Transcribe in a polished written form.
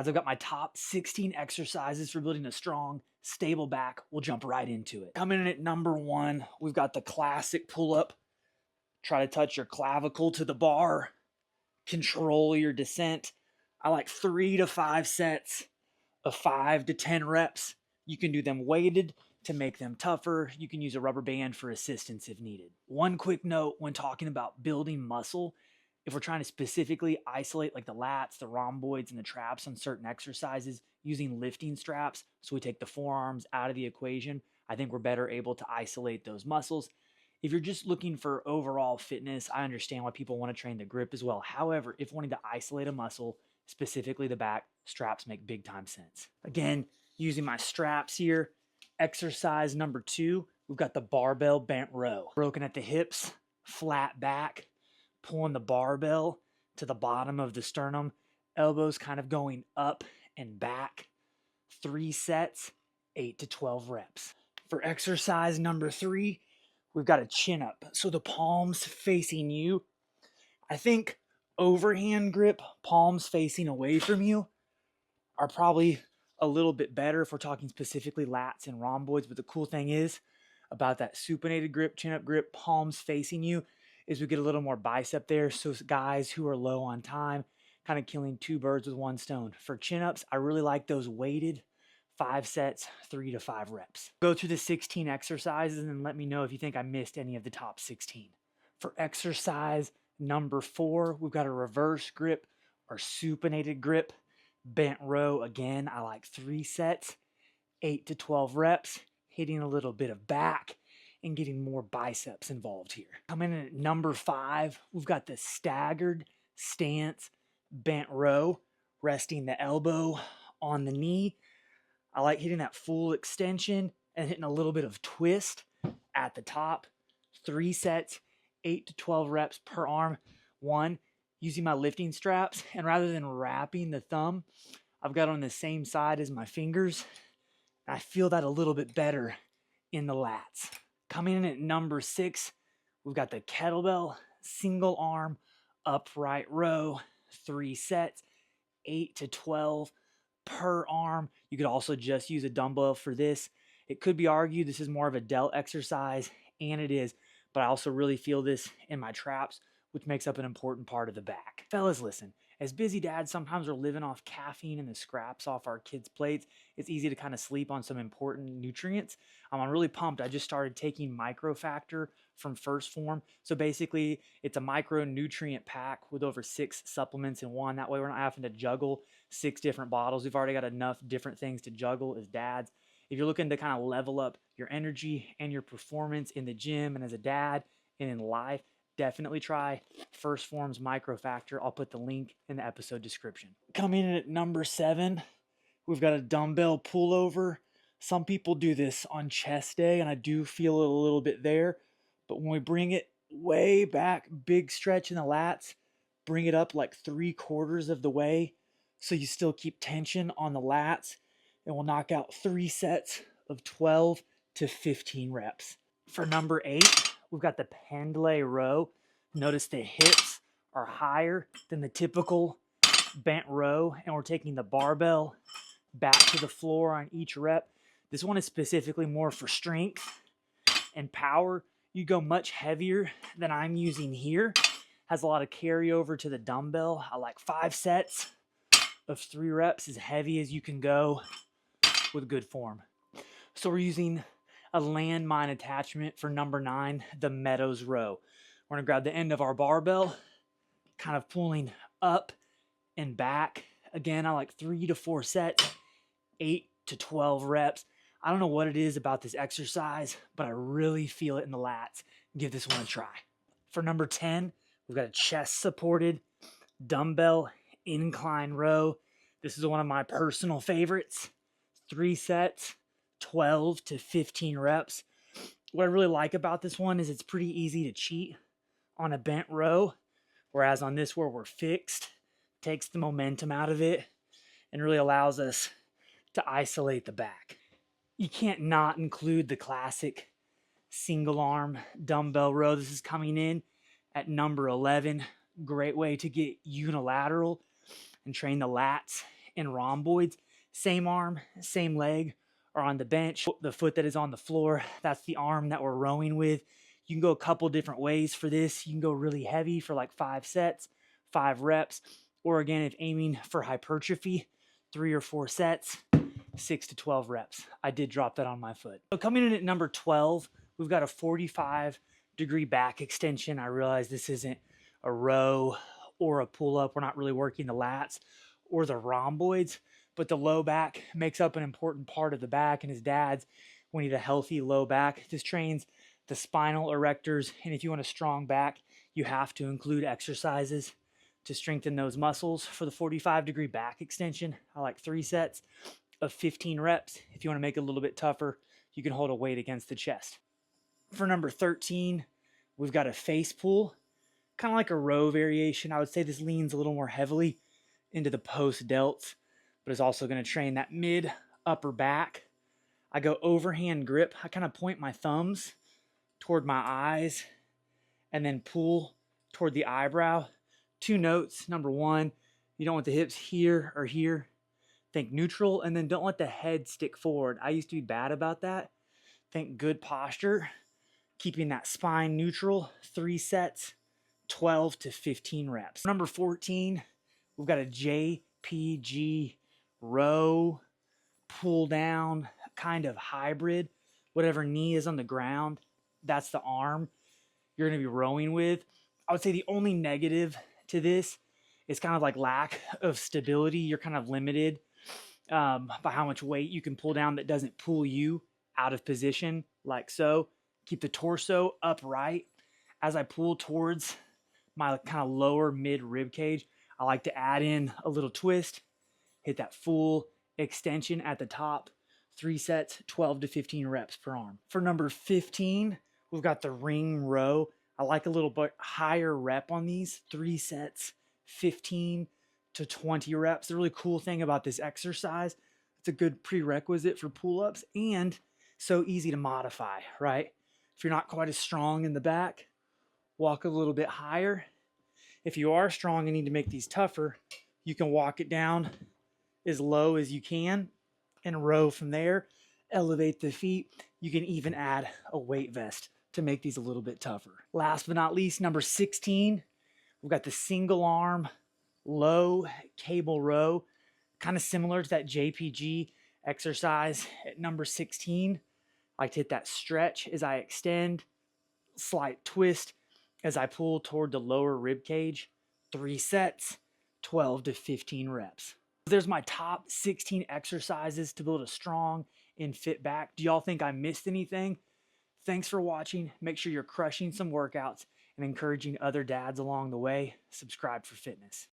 As I've got my top 16 exercises for building a strong, stable back, we'll jump right into it. Coming in at number 1, we've got the classic pull-up. Try to touch your clavicle to the bar. Control your descent. I like 3 to 5 sets of 5 to 10 reps. You can do them weighted to make them tougher. You can use a rubber band for assistance if needed. One quick note when talking about building muscle, if we're trying to specifically isolate like the lats, the rhomboids, and the traps on certain exercises using lifting straps, so we take the forearms out of the equation, I think we're better able to isolate those muscles. If you're just looking for overall fitness, I understand why people want to train the grip as well. However, if wanting to isolate a muscle, specifically the back, straps make big time sense. Again, using my straps here, exercise number 2, we've got the barbell bent row. Broken at the hips, flat back, pulling the barbell to the bottom of the sternum, elbows kind of going up and back. 3 sets, 8 to 12 reps. For exercise number 3, we've got a chin up. So the palms facing you. I think overhand grip, palms facing away from you, are probably a little bit better if we're talking specifically lats and rhomboids. But the cool thing is about that supinated grip, chin up grip, palms facing you, is we get a little more bicep there. So guys who are low on time, kind of killing 2 birds with 1 stone. For chin ups, I really like those weighted 5 sets, 3 to 5 reps. Go through the 16 exercises and let me know if you think I missed any of the top 16. For exercise number 4, we've got a reverse grip or supinated grip, bent row. Again, I like 3 sets, 8 to 12 reps, hitting a little bit of back and getting more biceps involved here. Coming in at number 5, we've got the staggered stance bent row, resting the elbow on the knee. I like hitting that full extension and hitting a little bit of twist at the top. 3 sets, 8 to 12 reps per arm. 1, using my lifting straps, and rather than wrapping the thumb, I've got it on the same side as my fingers. I feel that a little bit better in the lats. Coming in at number 6, we've got the kettlebell single arm upright row. 3 sets, 8 to 12 per arm. You could also just use a dumbbell for this. It could be argued this is more of a delt exercise, and it is, but I also really feel this in my traps, which makes up an important part of the back. Fellas, listen, as busy dads, sometimes we're living off caffeine and the scraps off our kids' plates. It's easy to kind of sleep on some important nutrients. I'm really pumped. I just started taking Microfactor from First Form. So basically, it's a micronutrient pack with over 6 supplements in one. That way, we're not having to juggle 6 different bottles. We've already got enough different things to juggle as dads. If you're looking to kind of level up your energy and your performance in the gym and as a dad and in life, definitely try First Form's Microfactor. I'll put the link in the episode description. Coming in at number 7, we've got a dumbbell pullover. Some people do this on chest day, and I do feel it a little bit there. But when we bring it way back, big stretch in the lats, bring it up like 3/4 of the way so you still keep tension on the lats, and we'll knock out 3 sets of 12 to 15 reps. For number 8, we've got the Pendlay Row. Notice the hips are higher than the typical bent row, and we're taking the barbell back to the floor on each rep. This one is specifically more for strength and power. You go much heavier than I'm using here. Has a lot of carryover to the dumbbell. I like 5 sets of 3 reps, as heavy as you can go with good form. So we're using a landmine attachment for number 9, the Meadows Row. We're gonna grab the end of our barbell, kind of pulling up and back. Again, I like 3 to 4 sets, 8 to 12 reps. I don't know what it is about this exercise, but I really feel it in the lats. Give this one a try. For number 10, we've got a chest supported dumbbell incline row. This is one of my personal favorites. 3 sets, 12 to 15 reps. What I really like about this one is it's pretty easy to cheat on a bent row, whereas on this where we're fixed, takes the momentum out of it and really allows us to isolate the back. You can't not include the classic single arm dumbbell row. This is coming in at number 11. Great way to get unilateral and train the lats and rhomboids. Same arm, same leg, or on the bench. The foot that is on the floor, that's the arm that we're rowing with. You can go a couple different ways for this. You can go really heavy for like 5 sets, 5 reps. Or again, if aiming for hypertrophy, 3 or 4 sets, 6 to 12 reps. I did drop that on my foot. So coming in at number 12, we've got a 45-degree back extension. I realize this isn't a row or a pull-up. We're not really working the lats or the rhomboids, but the low back makes up an important part of the back, and as dads, we need a healthy low back. This trains the spinal erectors, and if you want a strong back, you have to include exercises to strengthen those muscles. For the 45-degree back extension, I like 3 sets of 15 reps. If you want to make it a little bit tougher, you can hold a weight against the chest. For number 13, we've got a face pull, kind of like a row variation. I would say this leans a little more heavily into the post delts, but is also going to train that mid upper back. I go overhand grip. I kind of point my thumbs toward my eyes and then pull toward the eyebrow. 2 notes. Number 1, you don't want the hips here or here. Think neutral, and then don't let the head stick forward. I used to be bad about that. Think good posture, keeping that spine neutral. 3 sets, 12 to 15 reps. Number 14, we've got a JPG Row, pull down, kind of hybrid. Whatever knee is on the ground, that's the arm you're going to be rowing with. I would say the only negative to this is kind of like lack of stability. You're kind of limited by how much weight you can pull down that doesn't pull you out of position, like so. Keep the torso upright. As I pull towards my kind of lower mid rib cage, I like to add in a little twist, hit that full extension at the top. 3 sets, 12 to 15 reps per arm. For number 15, we've got the ring row. I like a little bit higher rep on these. 3 sets, 15 to 20 reps. The really cool thing about this exercise, it's a good prerequisite for pull-ups and so easy to modify, right? If you're not quite as strong in the back, walk a little bit higher. If you are strong and need to make these tougher, you can walk it down as low as you can and row from there. Elevate the feet. You can even add a weight vest to make these a little bit tougher. Last but not least, number 16, we've got the single arm low cable row, kind of similar to that JPG exercise at number 16. I like to hit that stretch as I extend, slight twist as I pull toward the lower rib cage. 3 sets, 12 to 15 reps. There's my top 16 exercises to build a strong and fit back. Do y'all think I missed anything? Thanks for watching. Make sure you're crushing some workouts and encouraging other dads along the way. Subscribe for fitness.